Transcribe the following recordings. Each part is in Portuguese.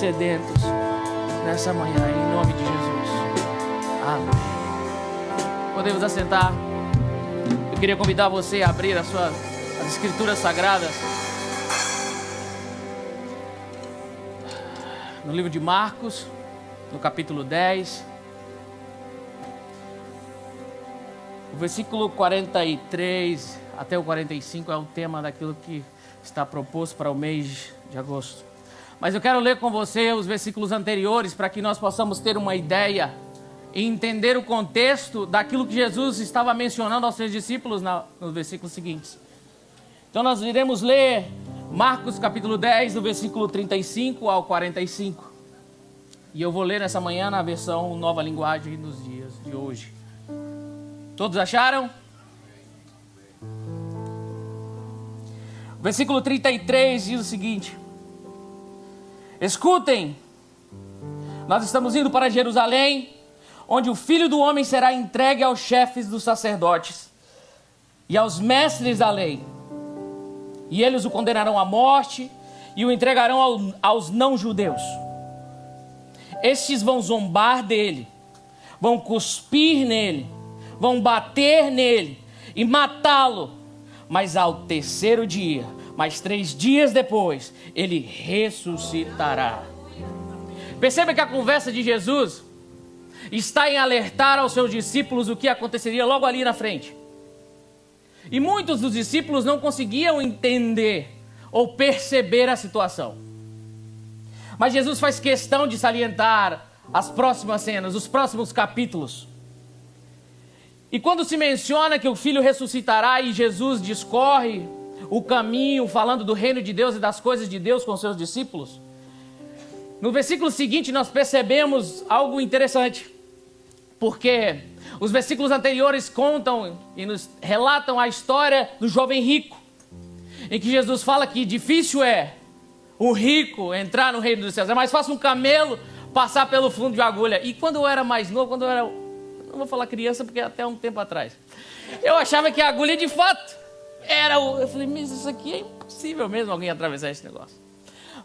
sedentos nessa manhã, em nome de Jesus. Amém. Podemos assentar. Eu queria convidar você a abrir as escrituras sagradas no livro de Marcos, no capítulo 10, o versículo 43 até o 45 é o tema daquilo que está proposto para o mês de agosto. Mas eu quero ler com você os versículos anteriores para que nós possamos ter uma ideia e entender o contexto daquilo que Jesus estava mencionando aos seus discípulos nos versículos seguintes. Então nós iremos ler Marcos capítulo 10, do versículo 35 ao 45. E eu vou ler nessa manhã na versão Nova Linguagem dos dias de hoje. Todos acharam? O versículo 33 diz o seguinte: escutem, nós estamos indo para Jerusalém, onde o Filho do Homem será entregue aos chefes dos sacerdotes e aos mestres da lei. E eles o condenarão à morte e o entregarão aos não-judeus. Estes vão zombar dele, vão cuspir nele, vão bater nele e matá-lo. Mas ao terceiro dia, mais 3 dias depois, ele ressuscitará. Perceba que a conversa de Jesus está em alertar aos seus discípulos o que aconteceria logo ali na frente. E muitos dos discípulos não conseguiam entender ou perceber a situação. Mas Jesus faz questão de salientar as próximas cenas, os próximos capítulos. E quando se menciona que o Filho ressuscitará e Jesus discorre o caminho falando do reino de Deus e das coisas de Deus com seus discípulos, no versículo seguinte nós percebemos algo interessante. Porque os versículos anteriores contam e nos relatam a história do jovem rico, em que Jesus fala que difícil é o rico entrar no reino dos céus. É mais fácil um camelo passar pelo fundo de agulha. E quando eu era mais novo, não vou falar criança porque até um tempo atrás, eu achava que a agulha de fato era eu falei, mas isso aqui é impossível mesmo alguém atravessar esse negócio.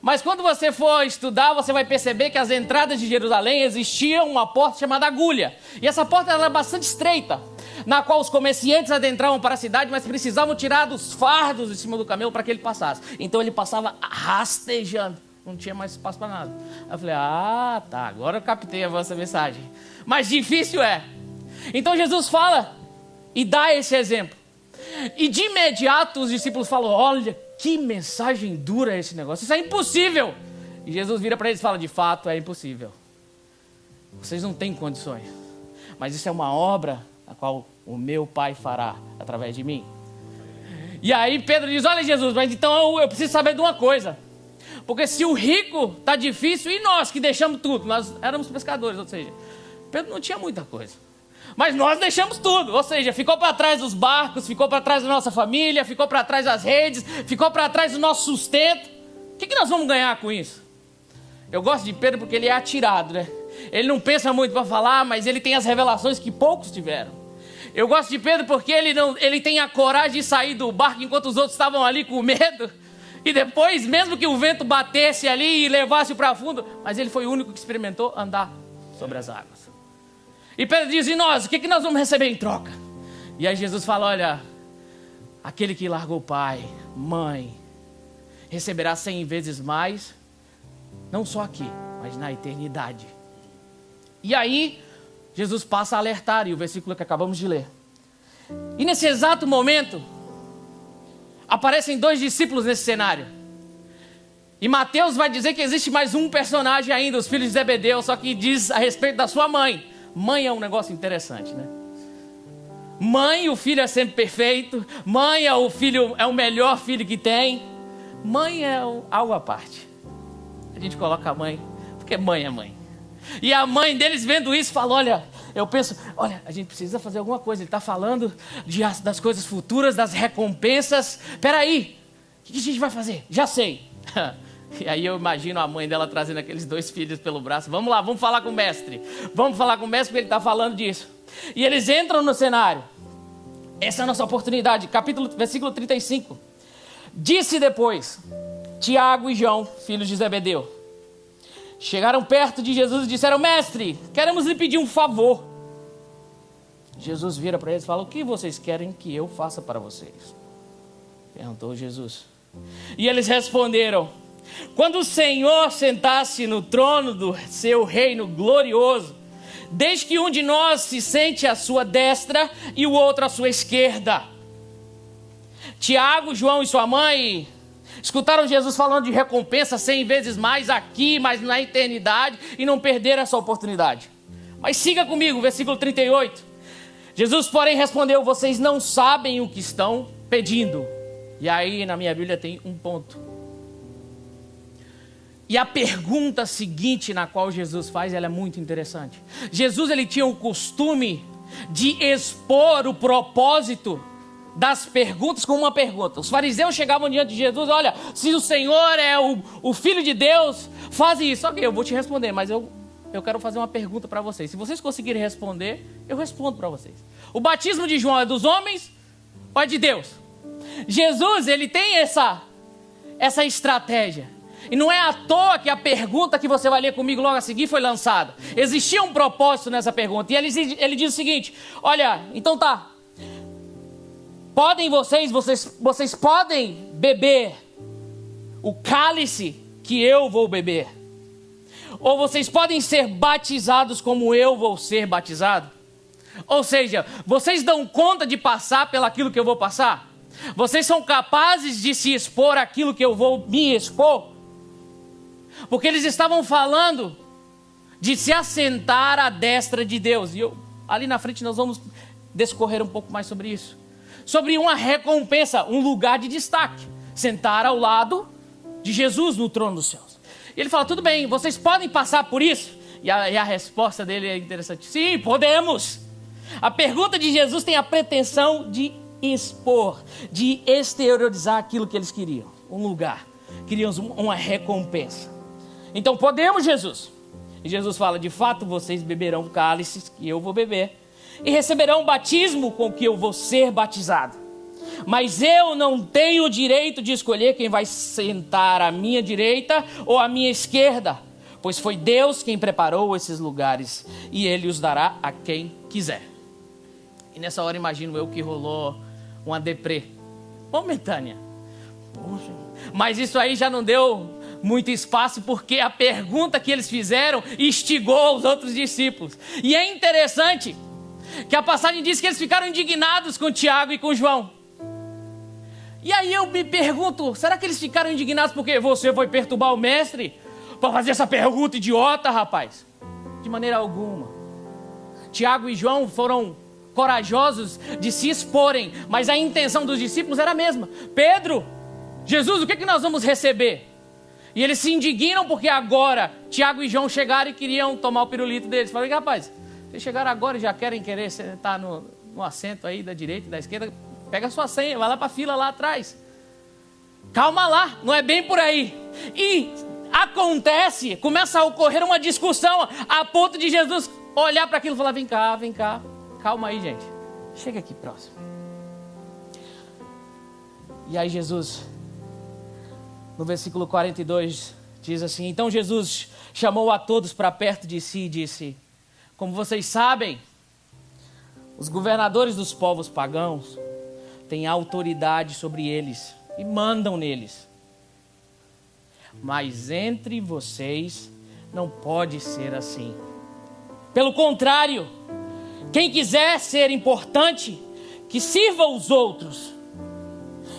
Mas quando você for estudar, você vai perceber que as entradas de Jerusalém existia uma porta chamada agulha. E essa porta era bastante estreita, na qual os comerciantes adentravam para a cidade, mas precisavam tirar dos fardos de cima do camelo para que ele passasse. Então ele passava rastejando, não tinha mais espaço para nada. Aí eu falei, tá, agora eu captei a vossa mensagem. Mas difícil é. Então Jesus fala e dá esse exemplo. E de imediato os discípulos falam, olha, que mensagem dura esse negócio, isso é impossível. E Jesus vira para eles e fala, de fato é impossível. Vocês não têm condições. Mas isso é uma obra a qual o meu Pai fará através de mim. E aí Pedro diz, olha Jesus, mas então eu preciso saber de uma coisa. Porque se o rico está difícil, e nós que deixamos tudo, nós éramos pescadores, ou seja, Pedro não tinha muita coisa. Mas nós deixamos tudo, ou seja, ficou para trás dos barcos, ficou para trás da nossa família, ficou para trás das redes, ficou para trás do nosso sustento. O que nós vamos ganhar com isso? Eu gosto de Pedro porque ele é atirado, né? Ele não pensa muito para falar, mas ele tem as revelações que poucos tiveram. Eu gosto de Pedro porque ele tem a coragem de sair do barco enquanto os outros estavam ali com medo. E depois, mesmo que o vento batesse ali e levasse para fundo, mas ele foi o único que experimentou andar sobre as águas. E Pedro diz, e nós, o que nós vamos receber em troca? E aí Jesus fala, olha, aquele que largou pai, mãe, receberá 100 vezes mais, não só aqui, mas na eternidade. E aí, Jesus passa a alertar, e o versículo que acabamos de ler. E nesse exato momento, aparecem 2 discípulos nesse cenário. E Mateus vai dizer que existe mais um personagem ainda, os filhos de Zebedeu, só que diz a respeito da sua mãe. Mãe é um negócio interessante, né? Mãe, o filho é sempre perfeito. Mãe, o filho é o melhor filho que tem. Mãe é algo à parte. A gente coloca a mãe, porque mãe é mãe. E a mãe deles vendo isso fala, olha, eu penso, olha, a gente precisa fazer alguma coisa. Ele está falando das coisas futuras, das recompensas. Peraí, o que a gente vai fazer? Já sei. E aí eu imagino a mãe dela trazendo aqueles 2 filhos pelo braço. Vamos lá, vamos falar com o mestre. Vamos falar com o mestre porque ele está falando disso. E eles entram no cenário. Essa é a nossa oportunidade. Versículo 35. Disse depois Tiago e João, filhos de Zebedeu, chegaram perto de Jesus e disseram: mestre, queremos lhe pedir um favor. Jesus vira para eles e fala: o que vocês querem que eu faça para vocês? Perguntou Jesus. E eles responderam: quando o Senhor sentasse no trono do seu reino glorioso, desde que um de nós se sente à sua destra e o outro à sua esquerda. Tiago, João e sua mãe escutaram Jesus falando de recompensa 100 vezes mais aqui, mas na eternidade, e não perderam essa oportunidade. Mas siga comigo, versículo 38. Jesus, porém, respondeu: vocês não sabem o que estão pedindo. E aí na minha Bíblia tem um ponto. E a pergunta seguinte na qual Jesus faz, ela é muito interessante. Jesus, ele tinha o costume de expor o propósito das perguntas com uma pergunta. Os fariseus chegavam diante de Jesus: olha, se o Senhor é o Filho de Deus, faz isso. Ok, eu vou te responder, mas eu quero fazer uma pergunta para vocês. Se vocês conseguirem responder, eu respondo para vocês. O batismo de João é dos homens ou é de Deus? Jesus, ele tem essa estratégia. E não é à toa que a pergunta que você vai ler comigo logo a seguir foi lançada. Existia um propósito nessa pergunta. E ele diz o seguinte: olha, então tá. Podem vocês podem beber o cálice que eu vou beber? Ou vocês podem ser batizados como eu vou ser batizado? Ou seja, vocês dão conta de passar pelaquilo que eu vou passar? Vocês são capazes de se expor àquilo que eu vou me expor? Porque eles estavam falando de se assentar à destra de Deus. E ali na frente nós vamos discorrer um pouco mais sobre isso. Sobre uma recompensa, um lugar de destaque. Sentar ao lado de Jesus no trono dos céus. E ele fala: tudo bem, vocês podem passar por isso? E a resposta dele é interessante: sim, podemos. A pergunta de Jesus tem a pretensão de expor, de exteriorizar aquilo que eles queriam. Um lugar, queriam uma recompensa. Então podemos, Jesus? E Jesus fala: de fato vocês beberão cálices que eu vou beber, e receberão o batismo com que eu vou ser batizado. Mas eu não tenho o direito de escolher quem vai sentar à minha direita ou à minha esquerda, pois foi Deus quem preparou esses lugares, e Ele os dará a quem quiser. E nessa hora imagino eu que rolou uma deprê momentânea. Poxa. Mas isso aí já não deu muito espaço, porque a pergunta que eles fizeram instigou os outros discípulos. E é interessante que a passagem diz que eles ficaram indignados com Tiago e com João. E aí eu me pergunto: será que eles ficaram indignados porque você foi perturbar o mestre para fazer essa pergunta idiota, rapaz? De maneira alguma. Tiago e João foram corajosos de se exporem, mas a intenção dos discípulos era a mesma. Pedro, Jesus, o que nós vamos receber? E eles se indignam porque agora Tiago e João chegaram e queriam tomar o pirulito deles. Falei: rapaz, vocês chegaram agora e já querer sentar no assento aí da direita e da esquerda, pega a sua senha, vai lá para a fila lá atrás. Calma lá, não é bem por aí. E começa a ocorrer uma discussão a ponto de Jesus olhar para aquilo e falar: vem cá, calma aí, gente, chega aqui próximo. E aí Jesus, no versículo 42, diz assim: então Jesus chamou a todos para perto de si e disse: como vocês sabem, os governadores dos povos pagãos têm autoridade sobre eles e mandam neles. Mas entre vocês não pode ser assim. Pelo contrário, quem quiser ser importante, que sirva os outros.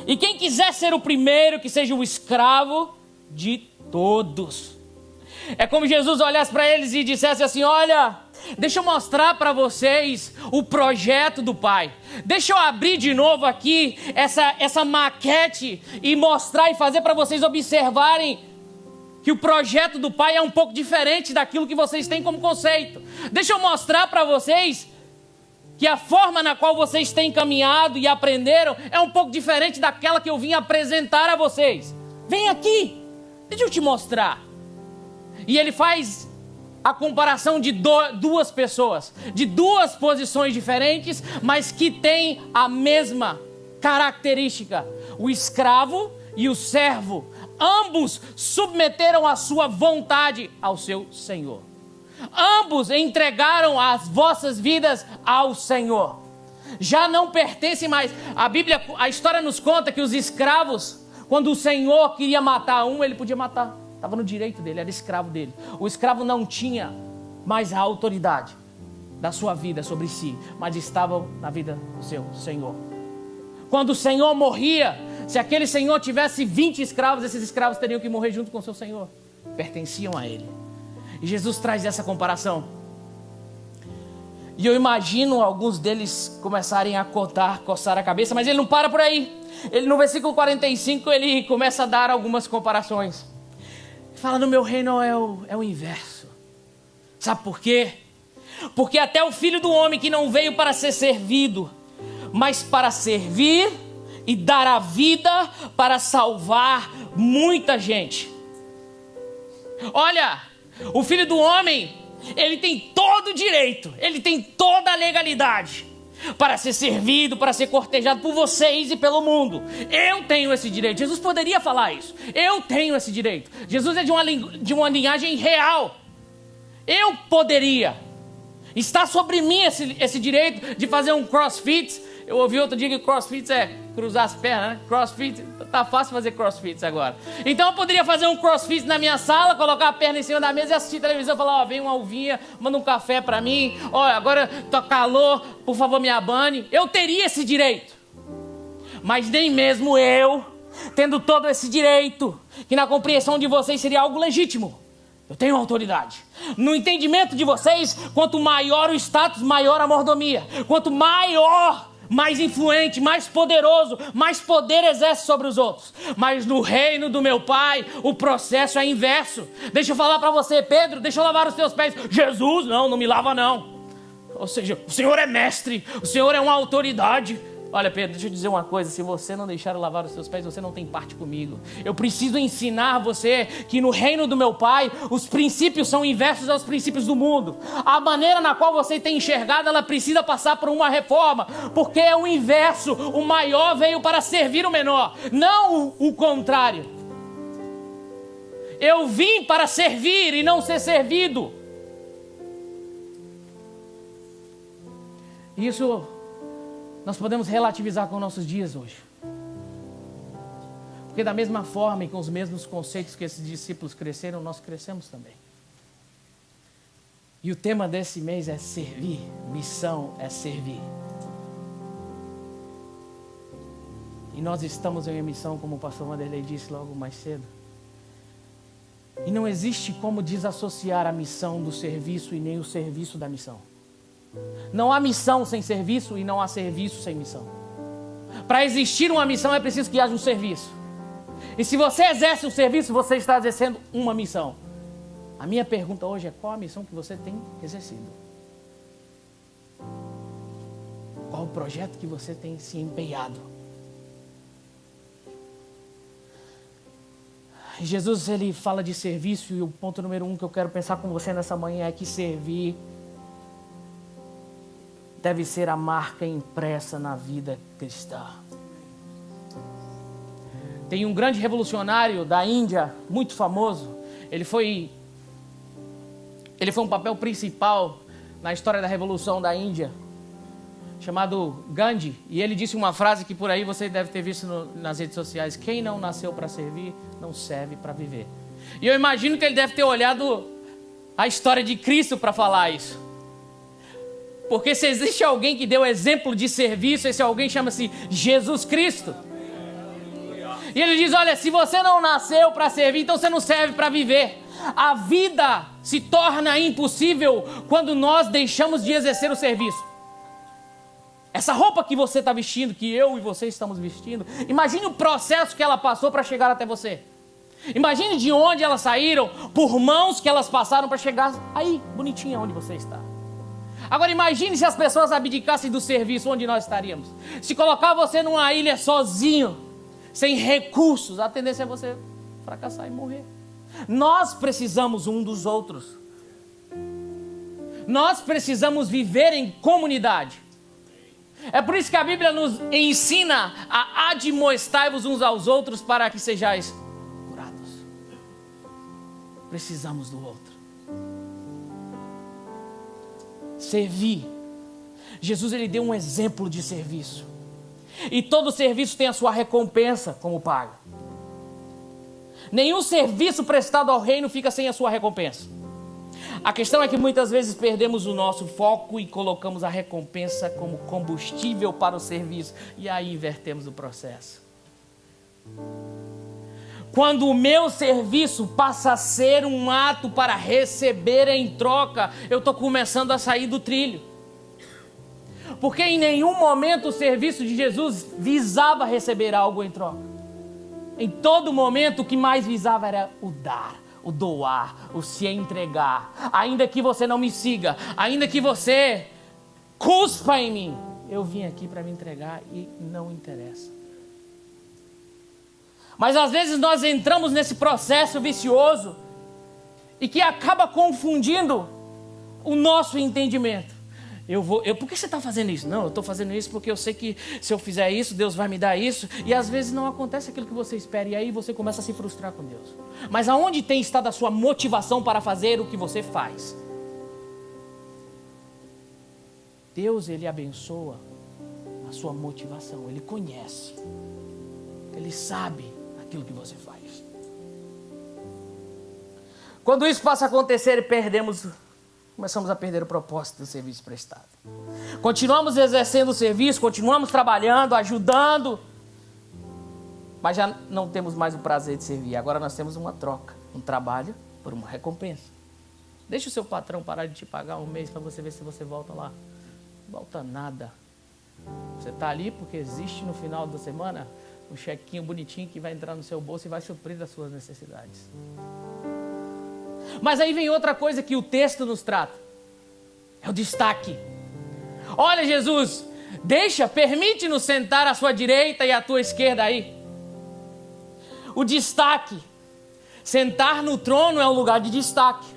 E quem quiser ser o primeiro, que seja o escravo de todos. É como Jesus olhasse para eles e dissesse assim: olha, deixa eu mostrar para vocês o projeto do Pai. Deixa eu abrir de novo aqui essa maquete e mostrar e fazer para vocês observarem que o projeto do Pai é um pouco diferente daquilo que vocês têm como conceito. Deixa eu mostrar para vocês que a forma na qual vocês têm caminhado e aprenderam é um pouco diferente daquela que eu vim apresentar a vocês. Vem aqui, deixa eu te mostrar. E ele faz a comparação de duas pessoas, de duas posições diferentes, mas que têm a mesma característica: o escravo e o servo, ambos submeteram a sua vontade ao seu Senhor. Ambos entregaram as vossas vidas ao Senhor. Já não pertencem mais. A história nos conta que os escravos, quando o Senhor queria matar um, ele podia matar. Estava no direito dele, era escravo dele. O escravo não tinha mais a autoridade da sua vida sobre si, mas estava na vida do seu Senhor. Quando o Senhor morria, se aquele Senhor tivesse 20 escravos, esses escravos teriam que morrer junto com o seu Senhor. Pertenciam a ele. E Jesus traz essa comparação. E eu imagino alguns deles começarem a coçar a cabeça, mas ele não para por aí. Ele, no versículo 45, ele começa a dar algumas comparações. Ele fala, no meu reino é o inverso. Sabe por quê? Porque até o Filho do Homem, que não veio para ser servido, mas para servir e dar a vida para salvar muita gente. Olha, o Filho do Homem, ele tem todo o direito, ele tem toda a legalidade para ser servido, para ser cortejado por vocês e pelo mundo. Eu tenho esse direito. Jesus poderia falar isso. Eu tenho esse direito. Jesus é de uma linhagem real. Eu poderia. Está sobre mim esse direito de fazer um crossfit. Eu ouvi outro dia que crossfit é cruzar as pernas, né? Crossfit, tá fácil fazer crossfit agora. Então eu poderia fazer um crossfit na minha sala, colocar a perna em cima da mesa e assistir televisão, falar, vem uma uvinha, manda um café pra mim, agora tá calor, por favor me abane. Eu teria esse direito. Mas nem mesmo eu, tendo todo esse direito, que na compreensão de vocês seria algo legítimo, eu tenho autoridade. No entendimento de vocês, quanto maior o status, maior a mordomia. Quanto maior, mais influente, mais poderoso, mais poder exerce sobre os outros. Mas no reino do meu Pai, o processo é inverso. Deixa eu falar para você, Pedro, deixa eu lavar os teus pés. Jesus, não me lava não. Ou seja, o Senhor é mestre, o Senhor é uma autoridade. Olha, Pedro, deixa eu dizer uma coisa, se você não deixar eu lavar os seus pés, você não tem parte comigo. Eu preciso ensinar você que no reino do meu Pai, os princípios são inversos aos princípios do mundo. A maneira na qual você tem enxergado, ela precisa passar por uma reforma, porque é o inverso. O maior veio para servir o menor, não o contrário. Eu vim para servir e não ser servido. Isso nós podemos relativizar com nossos dias hoje. Porque da mesma forma e com os mesmos conceitos que esses discípulos cresceram, nós crescemos também. E o tema desse mês é servir. Missão é servir. E nós estamos em missão, como o pastor Wanderlei disse logo mais cedo. E não existe como desassociar a missão do serviço e nem o serviço da missão. Não há missão sem serviço e não há serviço sem missão. Para existir uma missão é preciso que haja um serviço. E se você exerce um serviço, você está exercendo uma missão. A minha pergunta hoje é: qual a missão que você tem exercido? Qual o projeto que você tem se empenhado? Jesus, ele fala de serviço, e o ponto número 1 que eu quero pensar com você nessa manhã é que servir deve ser a marca impressa na vida cristã. Tem um grande revolucionário da Índia, muito famoso. Ele foi um papel principal na história da Revolução da Índia, chamado Gandhi. E ele disse uma frase que por aí você deve ter visto nas redes sociais: quem não nasceu para servir, não serve para viver. E eu imagino que ele deve ter olhado a história de Cristo para falar isso. Porque se existe alguém que deu exemplo de serviço, esse alguém chama-se Jesus Cristo. E ele diz: olha, se você não nasceu para servir, então você não serve para viver. A vida se torna impossível quando nós deixamos de exercer o serviço. Essa roupa que você está vestindo, que eu e você estamos vestindo, imagine o processo que ela passou para chegar até você. Imagine de onde elas saíram, por mãos que elas passaram para chegar aí, bonitinha, onde você está. Agora imagine se as pessoas abdicassem do serviço, onde nós estaríamos. Se colocar você numa ilha sozinho, sem recursos, a tendência é você fracassar e morrer. Nós precisamos um dos outros. Nós precisamos viver em comunidade. É por isso que a Bíblia nos ensina a admoestai-vos uns aos outros para que sejais curados. precisamos do outro. Servir. Jesus, ele deu um exemplo de serviço. E todo serviço tem a sua recompensa como paga. Nenhum serviço prestado ao reino fica sem a sua recompensa. A questão é que muitas vezes perdemos o nosso foco e colocamos a recompensa como combustível para o serviço. E aí invertemos o processo. Quando o meu serviço passa a ser um ato para receber em troca, eu estou começando a sair do trilho. Porque em nenhum momento o serviço de Jesus visava receber algo em troca. Em todo momento o que mais visava era o dar, o doar, o se entregar. Ainda que você não me siga, ainda que você cuspa em mim, eu vim aqui para me entregar e não interessa. Mas às vezes nós entramos nesse processo vicioso e que acaba confundindo o nosso entendimento. Por que você está fazendo isso? Não, eu estou fazendo isso porque eu sei que se eu fizer isso, Deus vai me dar isso. E às vezes não acontece aquilo que você espera. E aí você começa a se frustrar com Deus. Mas aonde tem estado a sua motivação para fazer o que você faz? Deus, ele abençoa a sua motivação. Ele conhece. Ele sabe aquilo que você faz. Quando isso passa a acontecer, começamos a perder o propósito do serviço prestado. Continuamos exercendo o serviço, continuamos trabalhando, ajudando, mas já não temos mais o prazer de servir. Agora nós temos uma troca, um trabalho por uma recompensa. Deixa o seu patrão parar de te pagar um mês para você ver se você volta lá. Não volta nada. Você está ali porque existe no final da semana um chequinho bonitinho que vai entrar no seu bolso e vai suprir as suas necessidades. Mas aí vem outra coisa que o texto nos trata. É o destaque. Olha, Jesus, permite-nos sentar à sua direita e à tua esquerda aí. O destaque. Sentar no trono é um lugar de destaque.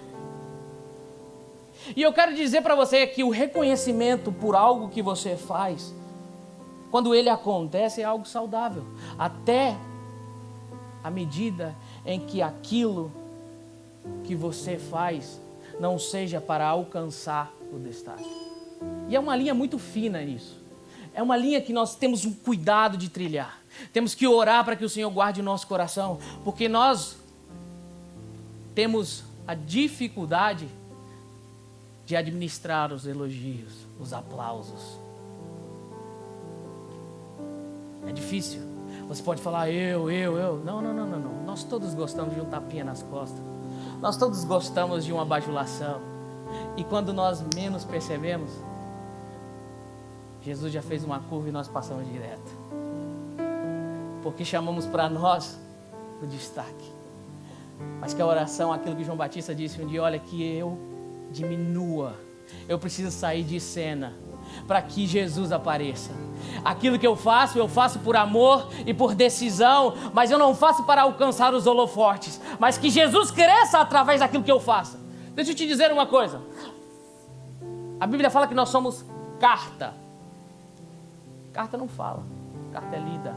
E eu quero dizer para você que o reconhecimento por algo que você faz, quando ele acontece, é algo saudável. Até à medida em que aquilo que você faz não seja para alcançar o destaque. E é uma linha muito fina isso. É uma linha que nós temos um cuidado de trilhar. Temos que orar para que o Senhor guarde o nosso coração, porque nós temos a dificuldade de administrar os elogios, os aplausos. É difícil. Você pode falar eu. Não. Nós todos gostamos de um tapinha nas costas. Nós todos gostamos de uma bajulação. E quando nós menos percebemos, Jesus já fez uma curva e nós passamos direto. Porque chamamos para nós o destaque. Mas que a oração, aquilo que João Batista disse um dia, olha, que eu diminua. Eu preciso sair de cena para que Jesus apareça. Aquilo que eu faço por amor e por decisão, mas eu não faço para alcançar os holofotes, mas que Jesus cresça através daquilo que eu faço. Deixa eu te dizer uma coisa. A Bíblia fala que nós somos carta. Carta não fala, carta é lida.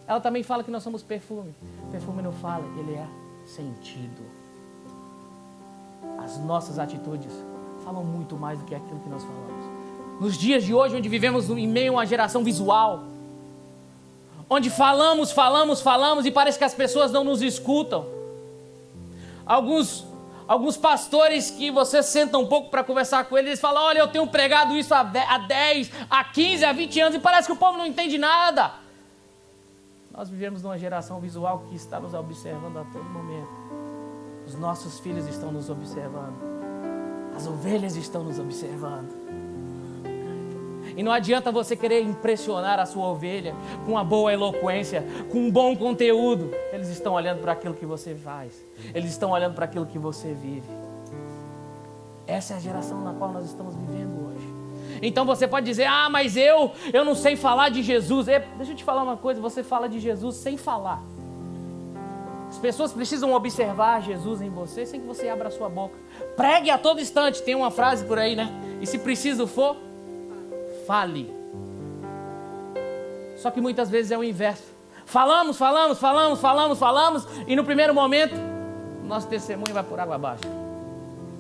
Ela também fala que nós somos perfume. Perfume não fala, ele é sentido. As nossas atitudes falam muito mais do que aquilo que nós falamos. Nos dias de hoje, onde vivemos em meio a uma geração visual, onde falamos e parece que as pessoas não nos escutam. Alguns pastores que você senta um pouco para conversar com eles falam, olha, eu tenho pregado isso há 10, há 15, há 20 anos e parece que o povo não entende nada. Nós vivemos numa geração visual que está nos observando a todo momento. Os nossos filhos estão nos observando. As ovelhas estão nos observando. E não adianta você querer impressionar a sua ovelha com uma boa eloquência, com um bom conteúdo. Eles estão olhando para aquilo que você faz. Eles estão olhando para aquilo que você vive. Essa é a geração na qual nós estamos vivendo hoje. Então você pode dizer, mas eu não sei falar de Jesus. Deixa eu te falar uma coisa, você fala de Jesus sem falar. As pessoas precisam observar Jesus em você sem que você abra a sua boca. Pregue a todo instante, tem uma frase por aí, né? E se preciso for, fale. Só que muitas vezes é o inverso. Falamos, e no primeiro momento nosso testemunho vai por água abaixo.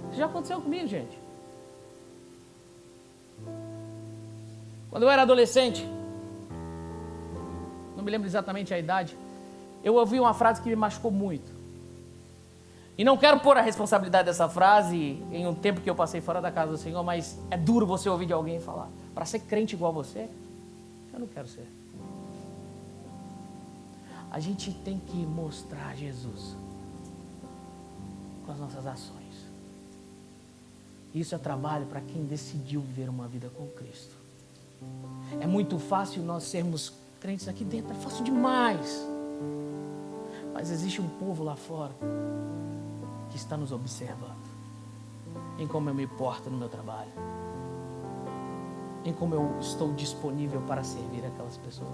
Isso já aconteceu comigo, gente. Quando eu era adolescente, não me lembro exatamente a idade, eu ouvi uma frase que me machucou muito. E não quero pôr a responsabilidade dessa frase em um tempo que eu passei fora da casa do Senhor, mas é duro você ouvir de alguém falar: para ser crente igual você, eu não quero ser. A gente tem que mostrar Jesus com as nossas ações. Isso é trabalho para quem decidiu viver uma vida com Cristo. É muito fácil nós sermos crentes aqui dentro, é fácil demais. Mas existe um povo lá fora que está nos observando em como eu me porto no meu trabalho, em como eu estou disponível para servir aquelas pessoas.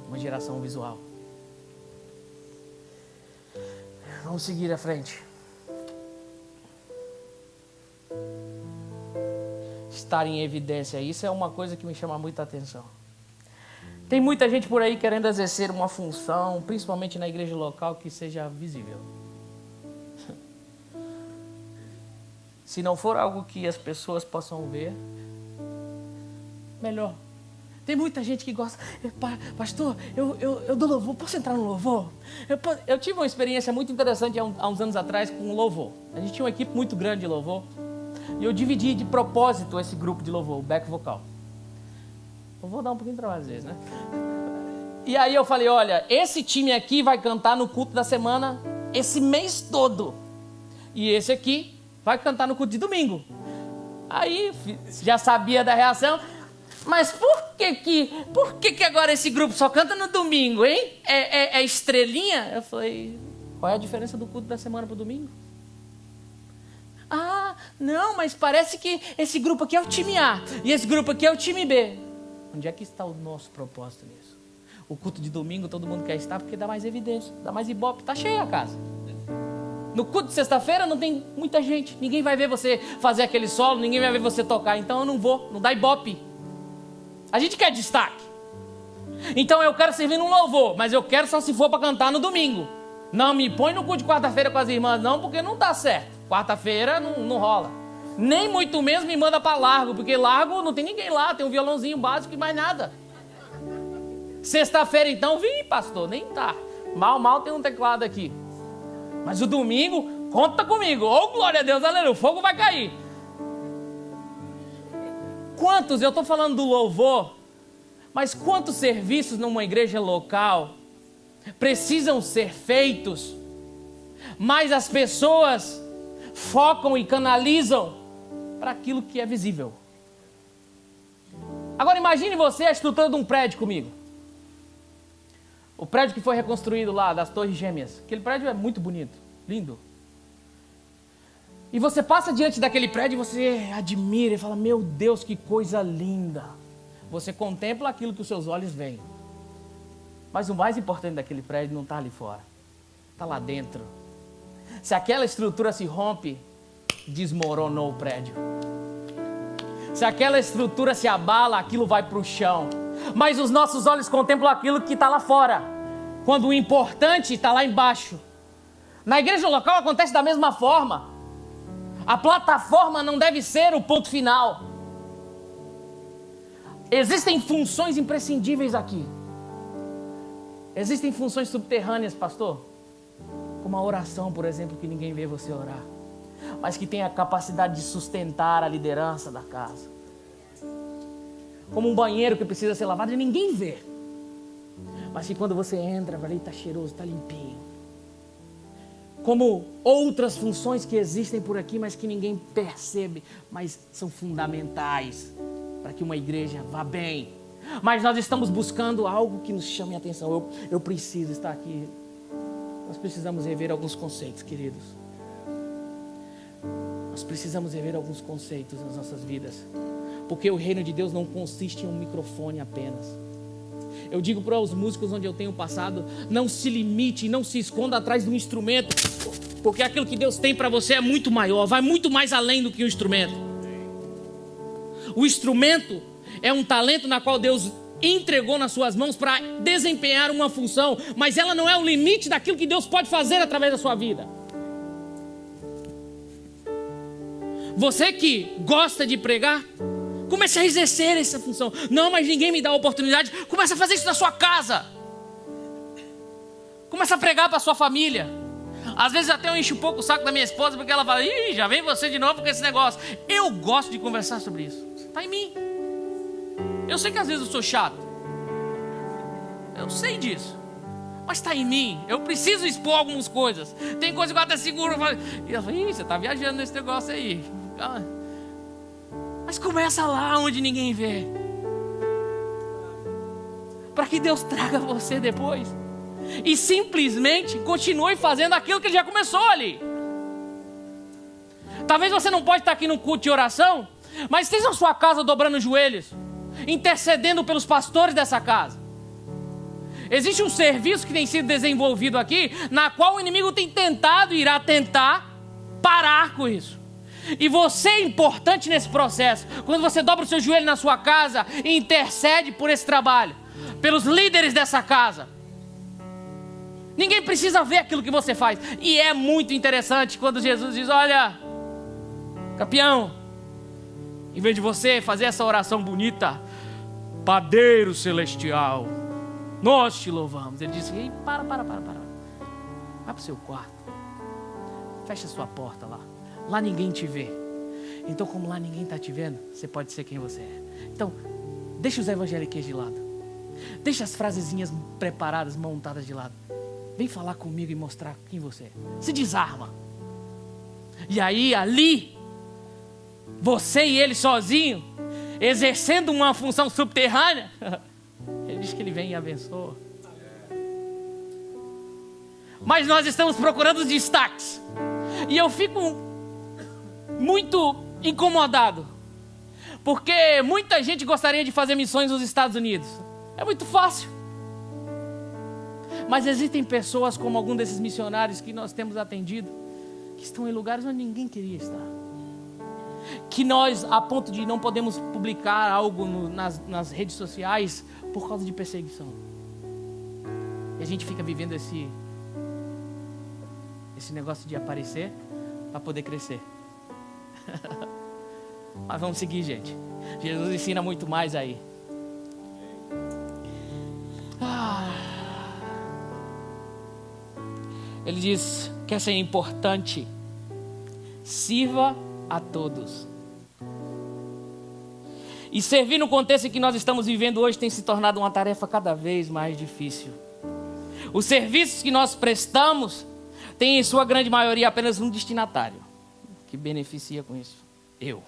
Uma geração visual. Vamos seguir à frente. Estar em evidência, isso é uma coisa que me chama muita atenção. Tem muita gente por aí querendo exercer uma função, principalmente na igreja local, que seja visível. Se não for algo que as pessoas possam ver, melhor. Tem muita gente que gosta: pastor, eu dou louvor, posso entrar no louvor? Eu tive uma experiência muito interessante há uns anos atrás com louvor. A gente tinha uma equipe muito grande de louvor, e eu dividi de propósito esse grupo de louvor, o back vocal. Eu vou dar um pouquinho de trabalho às vezes, né? E aí eu falei: olha, esse time aqui vai cantar no culto da semana esse mês todo, e esse aqui vai cantar no culto de domingo. Aí já sabia da reação: mas por que agora esse grupo só canta no domingo, hein? É estrelinha? Eu falei: qual é a diferença do culto da semana para o domingo? Ah, não, mas parece que esse grupo aqui é o time A e esse grupo aqui é o time B. Onde é que está o nosso propósito nisso? O culto de domingo todo mundo quer estar porque dá mais evidência, dá mais ibope, está cheia a casa. No culto de sexta-feira não tem muita gente, ninguém vai ver você fazer aquele solo, ninguém vai ver você tocar, então eu não vou, não dá ibope. A gente quer destaque. Então eu quero servir num louvor, mas eu quero só se for para cantar no domingo. Não me põe no culto de quarta-feira com as irmãs não, porque não dá certo. Quarta-feira não rola. Nem muito menos me manda para Largo, porque Largo não tem ninguém lá, tem um violãozinho básico e mais nada. Sexta-feira então, vim, pastor, nem tá. Mal tem um teclado aqui. Mas o domingo, conta comigo. Oh, glória a Deus, aleluia, o fogo vai cair. Quantos, eu estou falando do louvor, mas quantos serviços numa igreja local precisam ser feitos, mas as pessoas focam e canalizam para aquilo que é visível. Agora imagine você a estrutura de um prédio comigo. O prédio que foi reconstruído lá, das Torres Gêmeas. Aquele prédio é muito bonito, lindo. E você passa diante daquele prédio e você admira e fala: meu Deus, que coisa linda. Você contempla aquilo que os seus olhos veem. Mas o mais importante daquele prédio não está ali fora, está lá dentro. Se aquela estrutura se rompe, desmoronou o prédio. Se aquela estrutura se abala, aquilo vai para o chão. Mas os nossos olhos contemplam aquilo que está lá fora, quando o importante está lá embaixo. Na igreja local acontece da mesma forma. A plataforma não deve ser o ponto final. Existem funções imprescindíveis aqui. Existem funções subterrâneas, pastor, como a oração, por exemplo, que ninguém vê você orar, mas que tem a capacidade de sustentar a liderança da casa. Como um banheiro que precisa ser lavado e ninguém vê, mas que quando você entra, ali está cheiroso, está limpinho. Como outras funções que existem por aqui, mas que ninguém percebe, mas são fundamentais para que uma igreja vá bem. Mas nós estamos buscando algo que nos chame a atenção. Eu preciso estar aqui. Nós precisamos rever alguns conceitos, queridos. Nós precisamos rever alguns conceitos nas nossas vidas. Porque o reino de Deus não consiste em um microfone apenas. Eu digo para os músicos onde eu tenho passado: não se limite, não se esconda atrás de um instrumento, porque aquilo que Deus tem para você é muito maior, vai muito mais além do que o instrumento. O instrumento é um talento na qual Deus entregou nas suas mãos para desempenhar uma função, mas ela não é o limite daquilo que Deus pode fazer através da sua vida. Você que gosta de pregar, comece a exercer essa função. Não, mas ninguém me dá a oportunidade. Comece a fazer isso na sua casa. Comece a pregar para a sua família. Às vezes até eu encho um pouco o saco da minha esposa, porque ela fala, ih, já vem você de novo com esse negócio. Eu gosto de conversar sobre isso. Está em mim. Eu sei que às vezes eu sou chato. Eu sei disso. Mas está em mim. Eu preciso expor algumas coisas. Tem coisa que eu até seguro. E ela fala, ih, você está viajando nesse negócio aí. Mas começa lá onde ninguém vê. Para que Deus traga você depois. E simplesmente continue fazendo aquilo que Ele já começou ali. Talvez você não pode estar aqui no culto de oração, mas esteja na sua casa dobrando os joelhos, intercedendo pelos pastores dessa casa. Existe um serviço que tem sido desenvolvido aqui, na qual o inimigo tem tentado e irá tentar parar com isso. E você é importante nesse processo. Quando você dobra o seu joelho na sua casa e intercede por esse trabalho, pelos líderes dessa casa. Ninguém precisa ver aquilo que você faz. E é muito interessante quando Jesus diz, olha, campeão, em vez de você fazer essa oração bonita, Padeiro Celestial, nós te louvamos. Ele disse, ei, para. Vai para o seu quarto. Fecha a sua porta lá. Lá ninguém te vê. Então, como lá ninguém está te vendo, você pode ser quem você é. Então, deixa os evangeliquez de lado. Deixa as frasezinhas preparadas, montadas de lado. Vem falar comigo e mostrar quem você é. Se desarma. E aí, ali, você e ele sozinho, exercendo uma função subterrânea, ele diz que ele vem e abençoa. Mas nós estamos procurando os destaques. E eu fico muito incomodado, porque muita gente gostaria de fazer missões nos Estados Unidos. É muito fácil. Mas existem pessoas como algum desses missionários que nós temos atendido, que estão em lugares onde ninguém queria estar. Que nós, a ponto de não podemos publicar algo nas redes sociais por causa de perseguição. E a gente fica vivendo esse negócio de aparecer para poder crescer. Mas vamos seguir, gente. Jesus ensina muito mais aí. Ele diz, quer ser importante, sirva a todos. E servir no contexto em que nós estamos vivendo hoje tem se tornado uma tarefa cada vez mais difícil. Os serviços que nós prestamos têm em sua grande maioria apenas um destinatário, que beneficia com isso. Eu.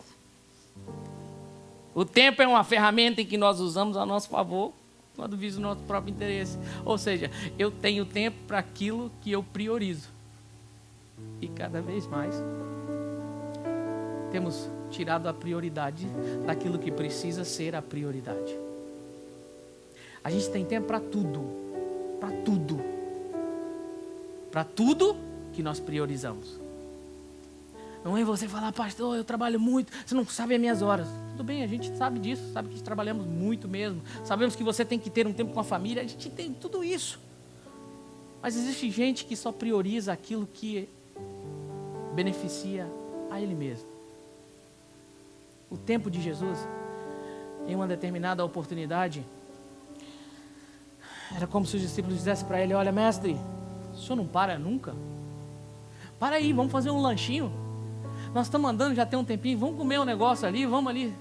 O tempo é uma ferramenta em que nós usamos a nosso favor, quando visa o nosso próprio interesse. Ou seja, eu tenho tempo para aquilo que eu priorizo. E cada vez mais temos tirado a prioridade daquilo que precisa ser a prioridade. A gente tem tempo para tudo. Para tudo. Para tudo que nós priorizamos. Não é você falar, pastor, eu trabalho muito, você não sabe as minhas horas. Tudo bem, a gente sabe disso, sabe que trabalhamos muito mesmo. Sabemos que você tem que ter um tempo com a família, a gente tem tudo isso. Mas existe gente que só prioriza aquilo que beneficia a ele mesmo. O tempo de Jesus, em uma determinada oportunidade, era como se os discípulos dissessem para ele, olha mestre, o senhor não para nunca? Para aí, vamos fazer um lanchinho. Nós estamos andando já tem um tempinho, vamos comer um negócio ali, vamos ali.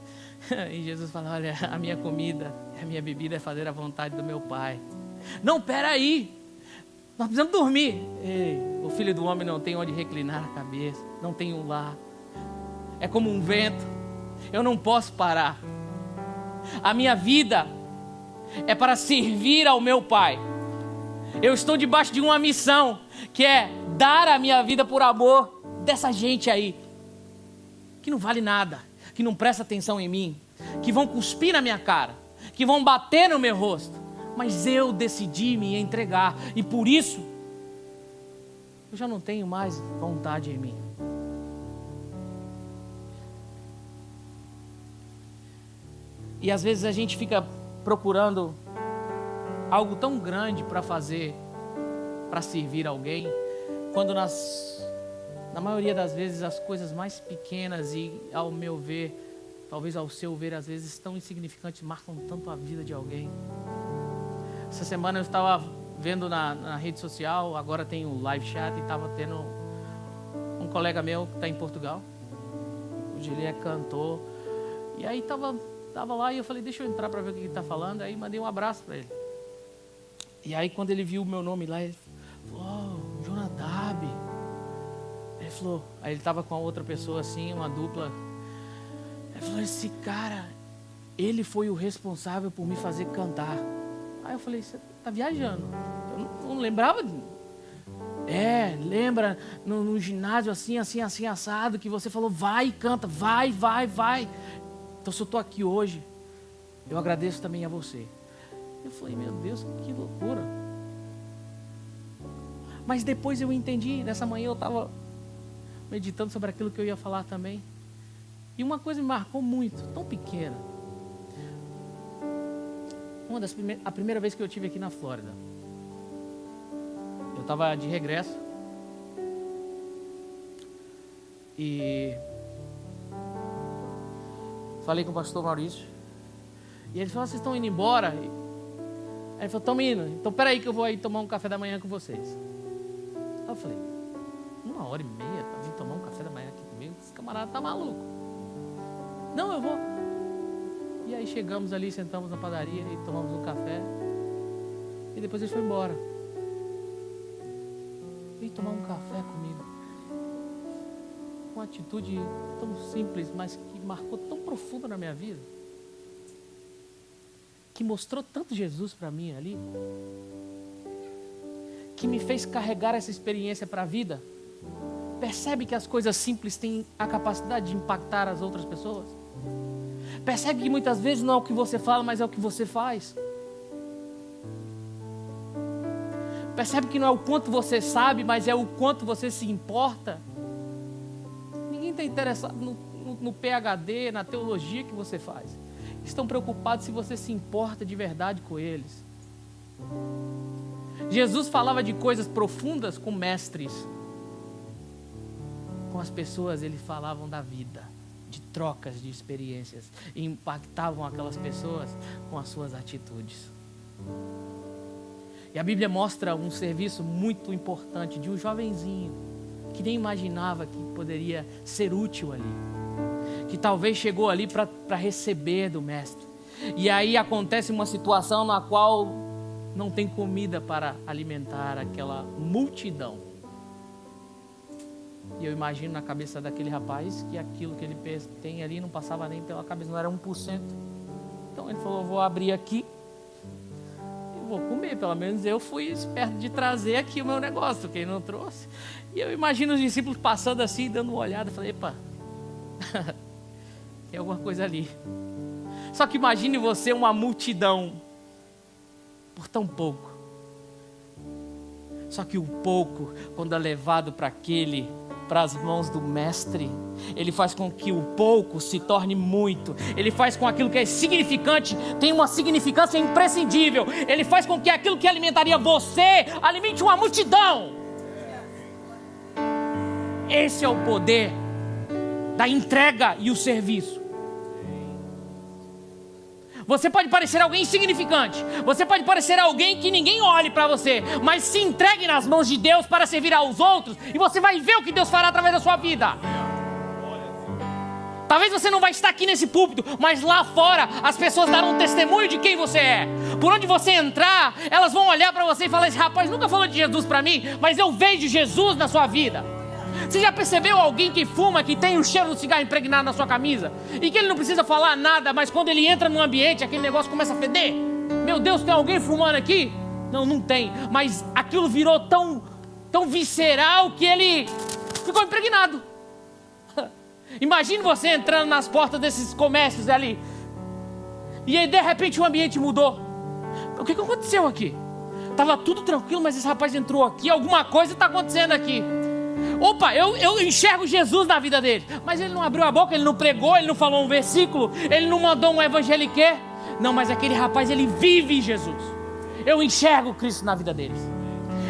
E Jesus fala, olha, a minha comida, a minha bebida é fazer a vontade do meu Pai. Não, peraí, nós precisamos dormir. Ei, o Filho do Homem não tem onde reclinar a cabeça, não tem um lar. É como um vento, eu não posso parar. A minha vida é para servir ao meu Pai. Eu estou debaixo de uma missão, que é dar a minha vida por amor dessa gente aí, que não vale nada, que não presta atenção em mim, que vão cuspir na minha cara, que vão bater no meu rosto, mas eu decidi me entregar, e por isso, eu já não tenho mais vontade em mim. E às vezes a gente fica procurando algo tão grande para fazer, para servir alguém, quando na maioria das vezes as coisas mais pequenas e, ao meu ver, talvez ao seu ver, às vezes tão insignificantes, marcam tanto a vida de alguém. Essa semana eu estava vendo na rede social, agora tem o live chat, e estava tendo um colega meu que está em Portugal. Hoje ele é cantor. E aí estava lá e eu falei, deixa eu entrar para ver o que ele está falando. Aí mandei um abraço para ele. E aí quando ele viu o meu nome lá, ele falou, oh, Jonadab. Ele falou, aí ele estava com a outra pessoa assim, uma dupla. Ele falou, esse cara, ele foi o responsável por me fazer cantar. Aí eu falei, você está viajando? Eu não lembrava. Lembra no ginásio assim, assado, que você falou, vai e canta, vai. Então se eu estou aqui hoje, eu agradeço também a você. Eu falei, meu Deus, que loucura. Mas depois eu entendi, nessa manhã eu estava meditando sobre aquilo que eu ia falar também. E uma coisa me marcou muito, tão pequena. A primeira vez que eu estive aqui na Flórida, eu estava de regresso e falei com o pastor Maurício e ele falou, vocês estão indo embora? Aí ele falou, estamos indo, então peraí que eu vou aí tomar um café da manhã com vocês. Aí eu falei, 1h30 para vir tomar um café da manhã aqui comigo? Esse camarada tá maluco. Não, eu vou. E aí chegamos ali, sentamos na padaria e tomamos um café e depois ele foi embora. Veio tomar um café comigo. Uma atitude tão simples, mas que marcou tão profundo na minha vida. Que mostrou tanto Jesus para mim ali. Que me fez carregar essa experiência para a vida. Percebe que as coisas simples têm a capacidade de impactar as outras pessoas? Percebe que muitas vezes não é o que você fala, mas é o que você faz? Percebe que não é o quanto você sabe, mas é o quanto você se importa? Ninguém está interessado no PhD, na teologia que você faz. Estão preocupados se você se importa de verdade com eles. Jesus falava de coisas profundas com mestres. Com as pessoas ele falava da vida, de trocas de experiências, e impactavam aquelas pessoas com as suas atitudes. E a Bíblia mostra um serviço muito importante de um jovenzinho que nem imaginava que poderia ser útil ali, que talvez chegou ali para receber do mestre. E aí acontece uma situação na qual não tem comida para alimentar aquela multidão. E eu imagino na cabeça daquele rapaz que aquilo que ele tem ali não passava nem pela cabeça, não era 1%. Então ele falou, vou abrir aqui e vou comer. Pelo menos eu fui esperto de trazer aqui o meu negócio, quem não trouxe. E eu imagino os discípulos passando assim, dando uma olhada. Falei, epa, tem alguma coisa ali. Só que imagine você uma multidão por tão pouco. Só que o pouco, quando é levado para as mãos do mestre, ele faz com que o pouco se torne muito. Ele faz com aquilo que é significante tenha uma significância imprescindível. Ele faz com que aquilo que alimentaria você alimente uma multidão. Esse é o poder da entrega e o serviço. Você pode parecer alguém insignificante, você pode parecer alguém que ninguém olhe para você, mas se entregue nas mãos de Deus para servir aos outros, e você vai ver o que Deus fará através da sua vida. Talvez você não vai estar aqui nesse púlpito, mas lá fora as pessoas darão testemunho de quem você é. Por onde você entrar, elas vão olhar para você e falar, esse rapaz nunca falou de Jesus para mim, mas eu vejo Jesus na sua vida. Você já percebeu alguém que fuma, que tem o cheiro do cigarro impregnado na sua camisa? E que ele não precisa falar nada, mas quando ele entra num ambiente, aquele negócio começa a feder? Meu Deus, tem alguém fumando aqui? Não, não tem. Mas aquilo virou tão visceral que ele ficou impregnado. Imagine você entrando nas portas desses comércios ali. E aí, de repente, o ambiente mudou. O que aconteceu aqui? Estava tudo tranquilo, mas esse rapaz entrou aqui. Alguma coisa está acontecendo aqui. Opa, eu enxergo Jesus na vida dele. Mas ele não abriu a boca, ele não pregou, ele não falou um versículo, ele não mandou um evangeliquê. Não, mas aquele rapaz, ele vive Jesus. Eu enxergo Cristo na vida deles.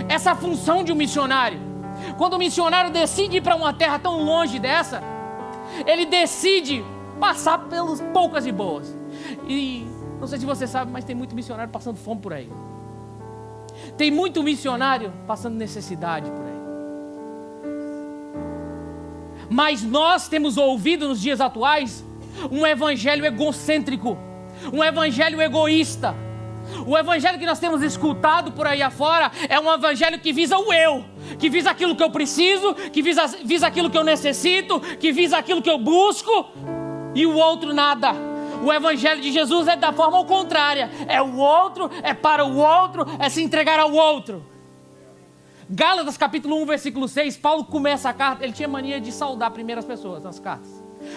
Essa função de um missionário. Quando o missionário decide ir para uma terra tão longe dessa, ele decide passar pelas poucas e boas. E não sei se você sabe, mas tem muito missionário passando fome por aí. Tem muito missionário passando necessidade por aí. Mas nós temos ouvido nos dias atuais um evangelho egocêntrico, um evangelho egoísta. O evangelho que nós temos escutado por aí afora é um evangelho que visa o eu, que visa aquilo que eu preciso, que visa aquilo que eu necessito, que visa aquilo que eu busco, e o outro nada. O evangelho de Jesus é da forma ao contrária, é o outro, é para o outro, é se entregar ao outro. Gálatas capítulo 1 versículo 6, Paulo começa a carta, ele tinha mania de saudar primeiro as pessoas nas cartas,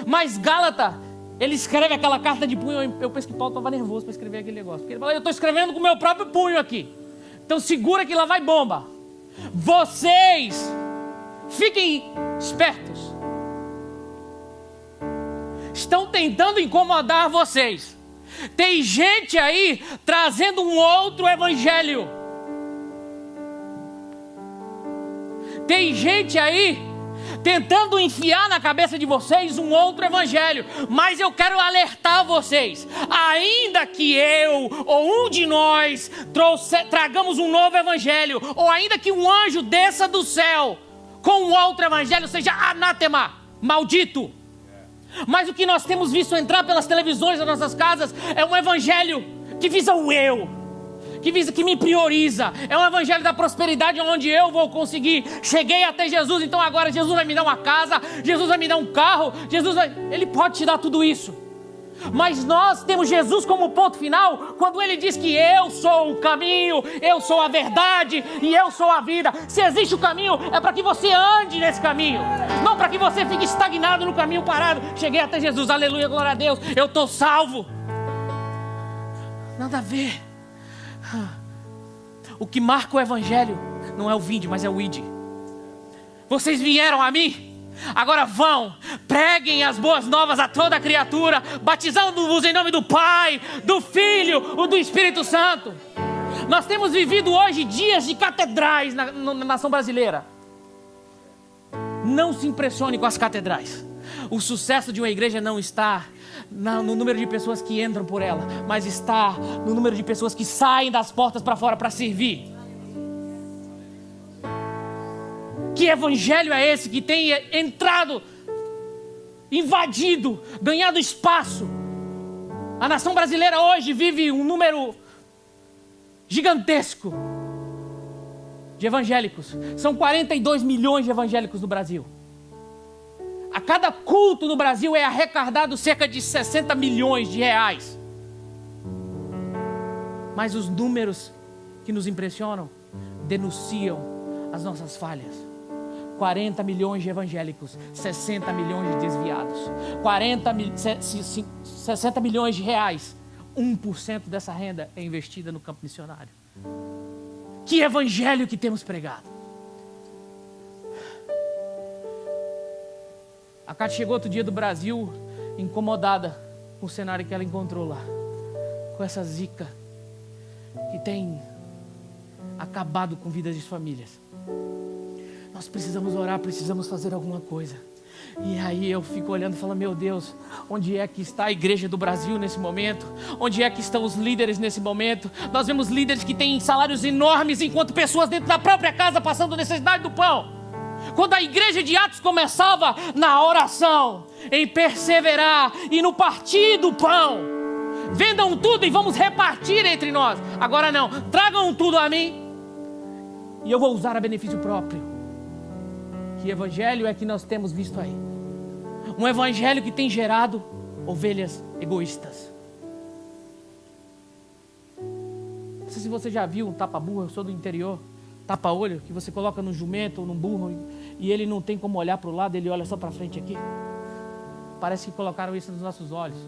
mas Gálatas, ele escreve aquela carta de punho. Eu penso que Paulo estava nervoso para escrever aquele negócio, porque ele fala, eu estou escrevendo com o meu próprio punho aqui, então segura que lá vai bomba. Vocês fiquem espertos, estão tentando incomodar vocês. Tem gente aí trazendo um outro evangelho. Tem gente aí tentando enfiar na cabeça de vocês um outro evangelho. Mas eu quero alertar vocês, ainda que eu ou um de nós tragamos um novo evangelho, ou ainda que um anjo desça do céu com um outro evangelho, seja anátema, maldito. Mas o que nós temos visto entrar pelas televisões das nossas casas é um evangelho que visa o eu, que me prioriza. É um evangelho da prosperidade, onde eu vou conseguir. Cheguei até Jesus, então agora Jesus vai me dar uma casa, Jesus vai me dar um carro, Ele pode te dar tudo isso. Mas nós temos Jesus como ponto final, quando Ele diz que eu sou o caminho, eu sou a verdade e eu sou a vida. Se existe o caminho, é para que você ande nesse caminho, não para que você fique estagnado no caminho, parado. Cheguei até Jesus, aleluia, glória a Deus, eu estou salvo. Nada a ver. O que marca o evangelho não é o vinde, mas é o ide. Vocês vieram a mim, agora vão, preguem as boas novas a toda criatura, batizando-vos em nome do Pai, do Filho e do Espírito Santo. Nós temos vivido hoje dias de catedrais na nação brasileira. Não se impressione com as catedrais. O sucesso de uma igreja não está no número de pessoas que entram por ela, mas está no número de pessoas que saem das portas para fora para servir. Que evangelho é esse que tem entrado, invadido, ganhado espaço? A nação brasileira hoje vive um número gigantesco de evangélicos. São 42 milhões de evangélicos no Brasil. A cada culto no Brasil é arrecadado cerca de 60 milhões de reais. Mas os números que nos impressionam denunciam as nossas falhas. 40 milhões de evangélicos, 60 milhões de desviados, 60 milhões de reais, 1% dessa renda é investida no campo missionário. Que evangelho que temos pregado. A Cátia chegou outro dia do Brasil incomodada com o cenário que ela encontrou lá, com essa zika que tem acabado com vidas de famílias. Nós precisamos orar, precisamos fazer alguma coisa. E aí eu fico olhando e falando, meu Deus, onde é que está a igreja do Brasil nesse momento? Onde é que estão os líderes nesse momento? Nós vemos líderes que têm salários enormes, enquanto pessoas dentro da própria casa passando necessidade do pão. Quando a igreja de Atos começava na oração, em perseverar e no partir do pão. Vendam tudo e vamos repartir entre nós. Agora não, tragam tudo a mim e eu vou usar a benefício próprio. Que evangelho é que nós temos visto aí? Um evangelho que tem gerado ovelhas egoístas. Não sei se você já viu um tapa-burro, eu sou do interior, tapa-olho, que você coloca num jumento ou num burro e ele não tem como olhar para o lado, ele olha só para frente aqui. Parece que colocaram isso nos nossos olhos.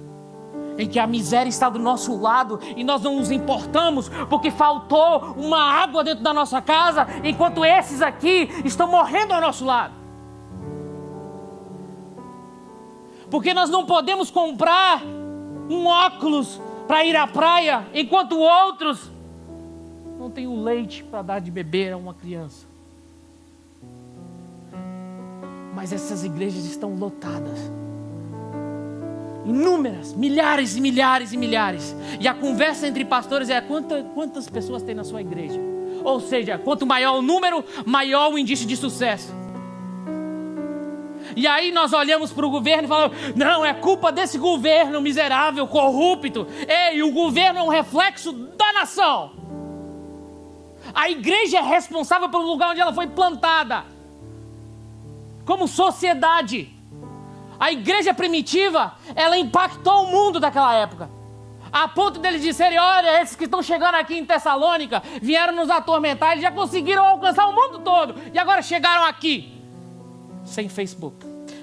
Em que a miséria está do nosso lado e nós não nos importamos porque faltou uma água dentro da nossa casa, enquanto esses aqui estão morrendo ao nosso lado. Porque nós não podemos comprar um óculos para ir à praia, enquanto outros não têm o leite para dar de beber a uma criança. Mas essas igrejas estão lotadas. Inúmeras, milhares e milhares e milhares. E a conversa entre pastores é quantas pessoas tem na sua igreja. Ou seja, quanto maior o número, maior o indício de sucesso. E aí nós olhamos para o governo e falamos, não, é culpa desse governo miserável, corrupto. Ei, o governo é um reflexo da nação. A igreja é responsável pelo lugar onde ela foi plantada. Como sociedade. A igreja primitiva, ela impactou o mundo daquela época. A ponto deles disserem, olha, esses que estão chegando aqui em Tessalônica, vieram nos atormentar, eles já conseguiram alcançar o mundo todo. E agora chegaram aqui. Sem Facebook,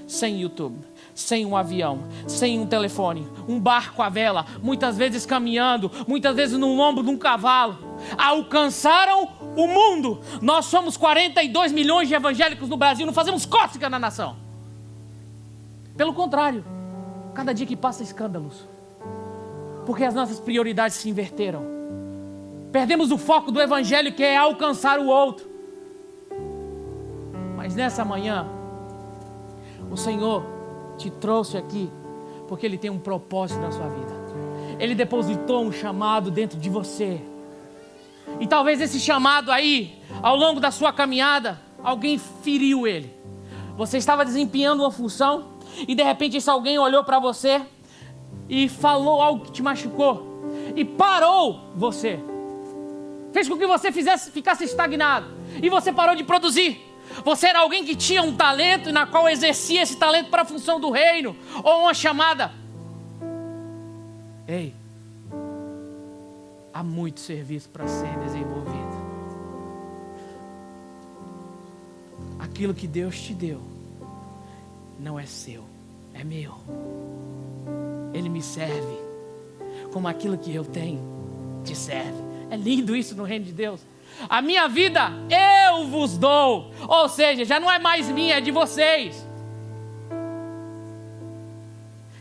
sem YouTube, sem um avião, sem um telefone, um barco à vela, muitas vezes caminhando, muitas vezes no lombo de um cavalo. Alcançaram o mundo. Nós somos 42 milhões de evangélicos no Brasil, não fazemos cócega na nação. Pelo contrário, cada dia que passa escândalos, porque as nossas prioridades se inverteram. Perdemos o foco do evangelho, que é alcançar o outro. Mas nessa manhã, o Senhor te trouxe aqui porque Ele tem um propósito na sua vida. Ele depositou um chamado dentro de você. E talvez esse chamado aí, ao longo da sua caminhada, alguém feriu ele. Você estava desempenhando uma função e de repente esse alguém olhou para você e falou algo que te machucou e parou você. Fez com que você ficasse estagnado e você parou de produzir. Você era alguém que tinha um talento e na qual exercia esse talento para a função do reino ou uma chamada. Ei, há muito serviço para ser desenvolvido. Aquilo que Deus te deu não é seu, é meu. Ele me serve como aquilo que eu tenho te serve. É lindo isso no reino de Deus. A minha vida eu vos dou. Ou seja, já não é mais minha, é de vocês.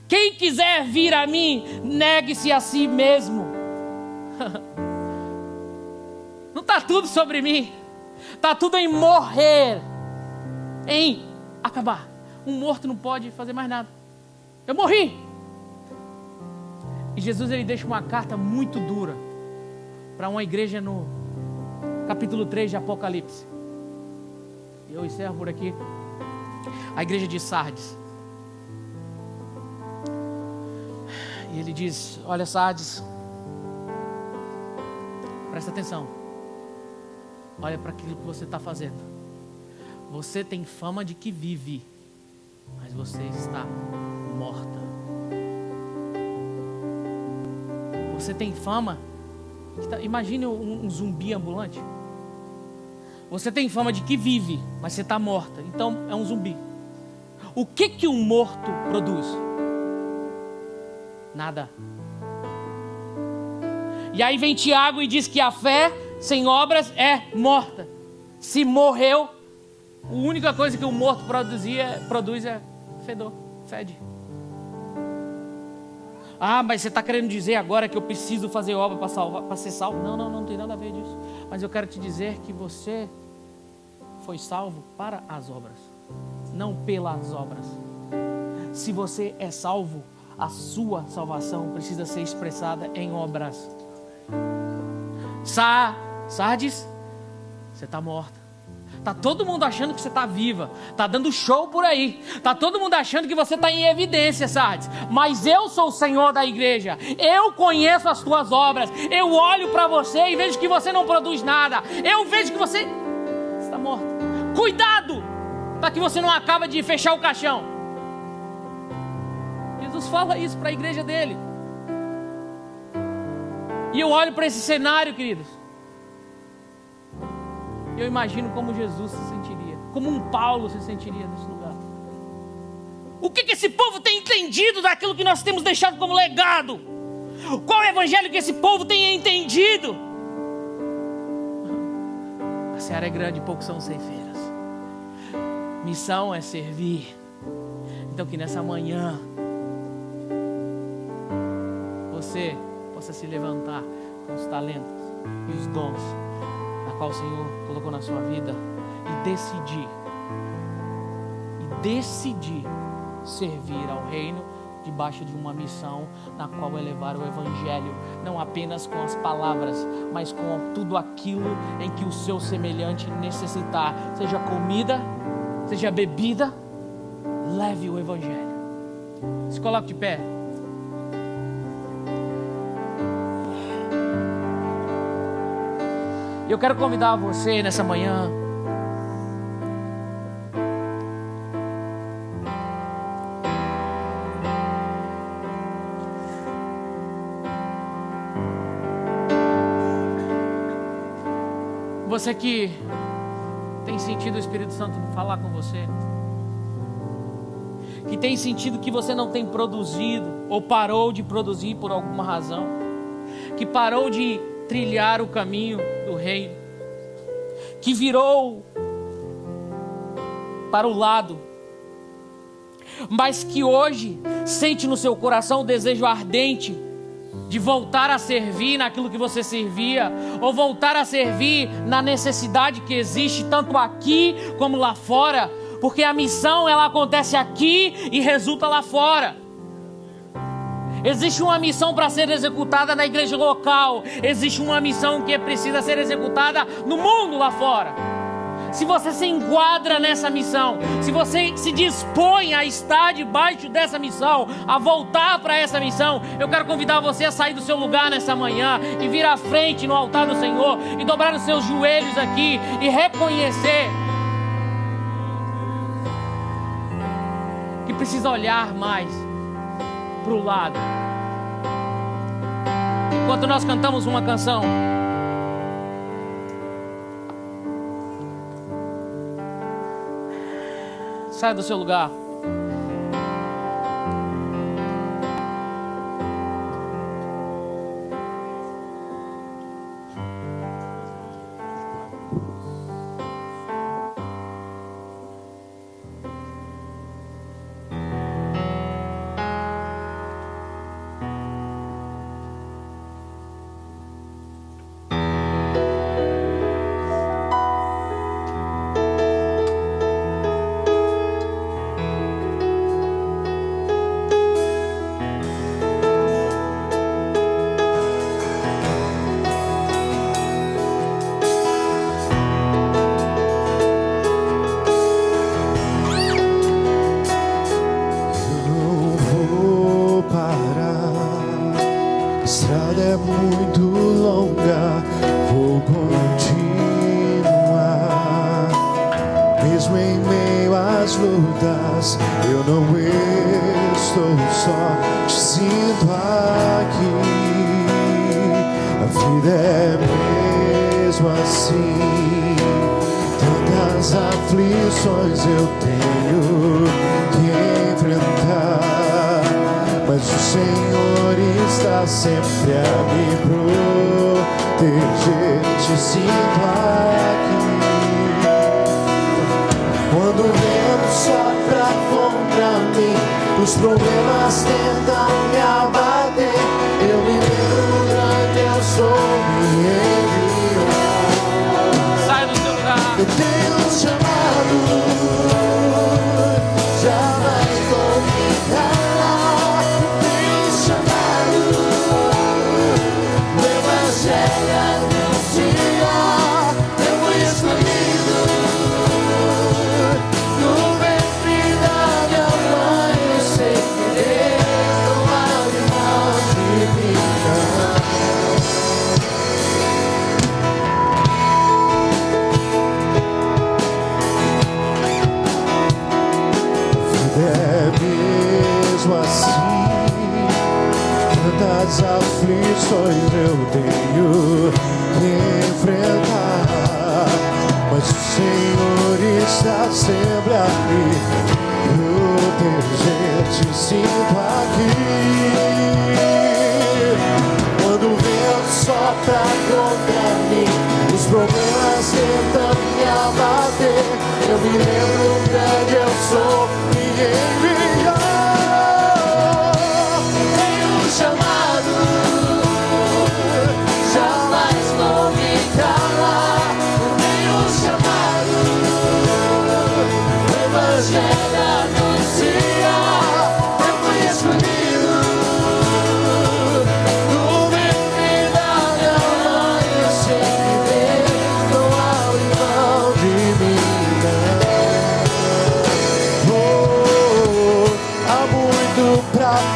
Quem quiser vir a mim, negue-se a si mesmo. Não está tudo sobre mim. Está tudo em morrer, em acabar. Um morto não pode fazer mais nada. Eu morri. E Jesus, ele deixa uma carta muito dura para uma igreja no capítulo 3 de Apocalipse. Eu encerro por aqui. A igreja de Sardes. E ele diz, olha, Sardes, presta atenção. Olha para aquilo que você está fazendo. Você tem fama de que vive, mas você está morta. Você tem fama. Imagine um zumbi ambulante. Você tem fama de que vive, mas você está morta. Então é um zumbi. O que um morto produz? Nada. E aí vem Tiago e diz que a fé sem obras é morta. Se morreu, a única coisa que o morto produz é fedor, fede. Ah, mas você está querendo dizer agora que eu preciso fazer obra para ser salvo? Não, não tem nada a ver disso. Mas eu quero te dizer que você foi salvo para as obras, não pelas obras. Se você é salvo, a sua salvação precisa ser expressada em obras. Sardes, você está morta. Está todo mundo achando que você está viva. Está dando show por aí. Está todo mundo achando que você está em evidência, Sardes. Mas eu sou o Senhor da igreja. Eu conheço as tuas obras. Eu olho para você e vejo que você não produz nada. Eu vejo que você está morto. Cuidado, para que você não acabe de fechar o caixão. Jesus fala isso para a igreja dele. E eu olho para esse cenário, queridos. Eu imagino como Jesus se sentiria, como um Paulo se sentiria nesse lugar. O que esse povo tem entendido daquilo que nós temos deixado como legado? Qual é o evangelho que esse povo tem entendido? A seara é grande e poucos são ceifeiros. Missão é servir. Então que nessa manhã você possa se levantar com os talentos e os dons na qual o Senhor colocou na sua vida e decidir servir ao reino debaixo de uma missão na qual é levar o Evangelho, não apenas com as palavras, mas com tudo aquilo em que o seu semelhante necessitar, seja comida, seja bebida, leve o Evangelho. Se coloque de pé. Eu quero convidar você nessa manhã você que tem sentido o Espírito Santo falar com você, que tem sentido que você não tem produzido ou parou de produzir por alguma razão, que parou de trilhar o caminho do reino, que virou para o lado, mas que hoje sente no seu coração o desejo ardente de voltar a servir naquilo que você servia, ou voltar a servir na necessidade que existe tanto aqui como lá fora, porque a missão ela acontece aqui e resulta lá fora. Existe uma missão para ser executada na igreja local, existe uma missão que precisa ser executada no mundo lá fora. Se você se enquadra nessa missão, se você se dispõe a estar debaixo dessa missão, a voltar para essa missão, eu quero convidar você a sair do seu lugar nessa manhã e vir à frente no altar do Senhor e dobrar os seus joelhos aqui e reconhecer que precisa olhar mais para o lado. Enquanto nós cantamos uma canção, saia do seu lugar.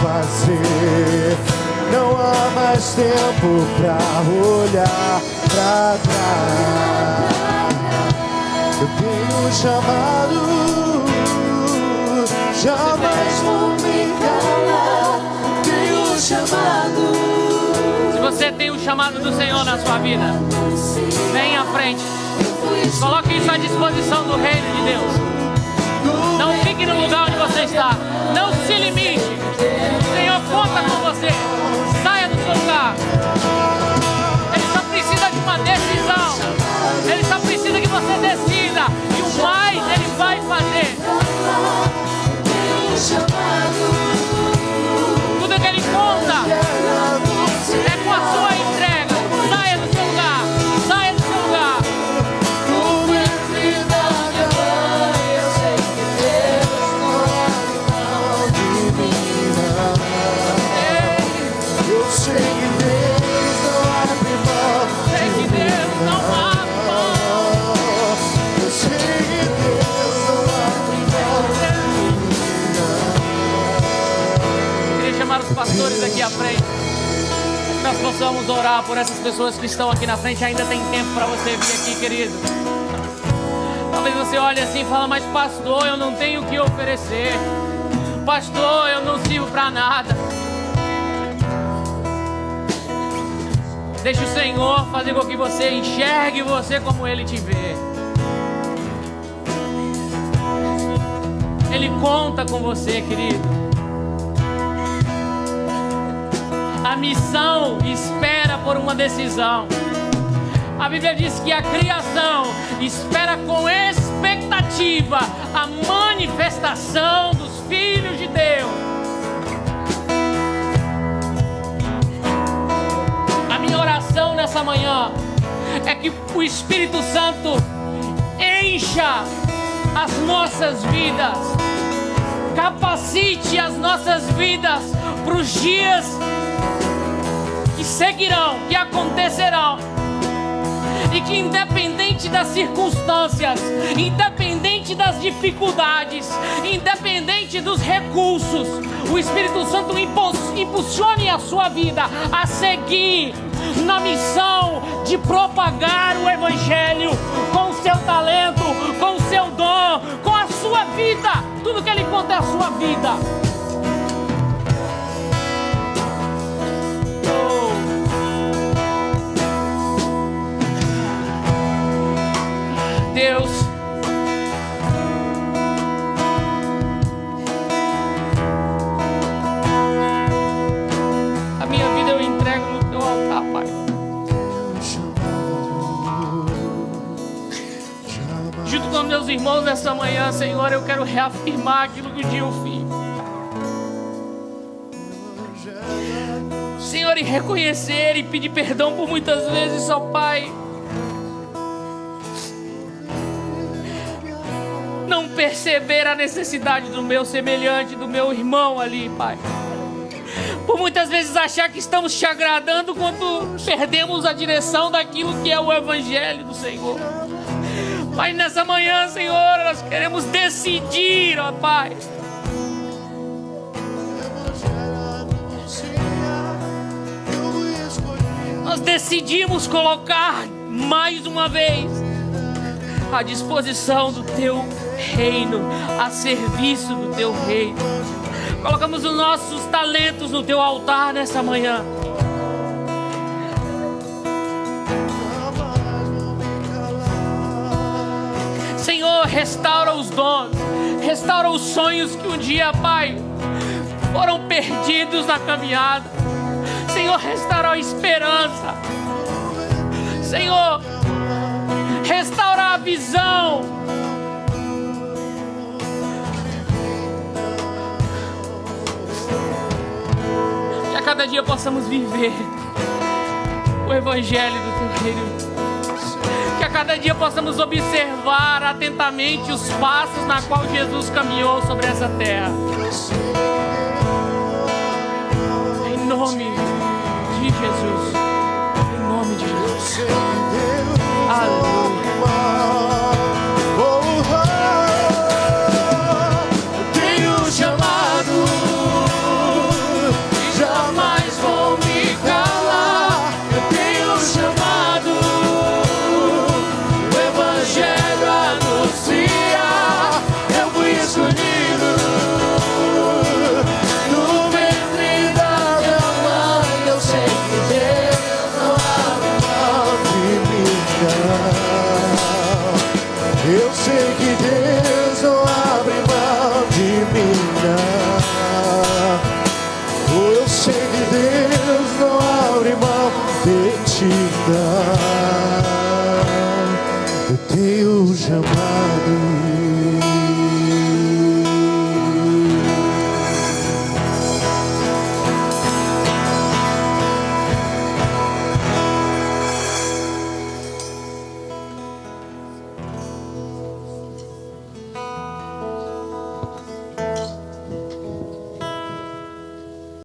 fazer. Não há mais tempo pra olhar pra trás. Eu tenho um chamado, jamais vou me calar. Tenho um chamado. Se você tem um chamado do Senhor na sua vida, vem à frente. Coloque isso à disposição do reino de Deus. Não fique no lugar onde você está. Não se limite. O Senhor conta com você. Saia do seu lugar. Ele só precisa de uma decisão. Ele só precisa que você decida. E o mais Ele vai fazer. Tudo que Ele conta é com a sua entrega. Saia do seu lugar. Saia do seu lugar. Eu sei que Deus não abre mão. Sei que Deus não abre mão. Eu sei que Deus não abre mão. Queria chamar os pastores aqui à frente. Que nós possamos orar por essas pessoas que estão aqui na frente. Ainda tem tempo para você vir aqui, querido. Talvez você olhe assim e fala: mas pastor, eu não tenho o que oferecer. Pastor, eu não sirvo para nada. Deixa o Senhor fazer com que você enxergue você como Ele te vê. Ele conta com você, querido. A missão espera por uma decisão. A Bíblia diz que a criação espera com expectativa a manifestação dos filhos de Deus. A minha oração nessa manhã é que o Espírito Santo encha as nossas vidas, capacite as nossas vidas para os dias que seguirão, que acontecerão. E que independente das circunstâncias, independente das dificuldades, independente dos recursos, o Espírito Santo impulsione a sua vida a seguir na missão de propagar o Evangelho com o seu talento, com o seu dom, com a sua vida. Tudo que Ele conta é a sua vida. Deus, a minha vida eu entrego no teu altar, Pai. Junto com meus irmãos nessa manhã, Senhor, eu quero reafirmar aquilo que um dia eu fiz. Senhor, e reconhecer e pedir perdão por muitas vezes, ó Pai, não perceber a necessidade do meu semelhante, do meu irmão ali, Pai. Por muitas vezes achar que estamos te agradando quando perdemos a direção daquilo que é o Evangelho do Senhor. Pai, nessa manhã, Senhor, nós queremos decidir, ó Pai, nós decidimos colocar mais uma vez à disposição do Teu reino, a serviço do Teu reino. Colocamos os nossos talentos no Teu altar nessa manhã. Senhor, restaura os dons, restaura os sonhos que um dia, Pai, foram perdidos na caminhada. Senhor, restaura a esperança. Senhor, restaura a visão. Que a cada dia possamos viver o Evangelho do Teu reino. Que a cada dia possamos observar atentamente os passos na qual Jesus caminhou sobre essa terra. Em nome de Jesus. Em nome de Jesus. Aleluia. Tenho chamado, chamado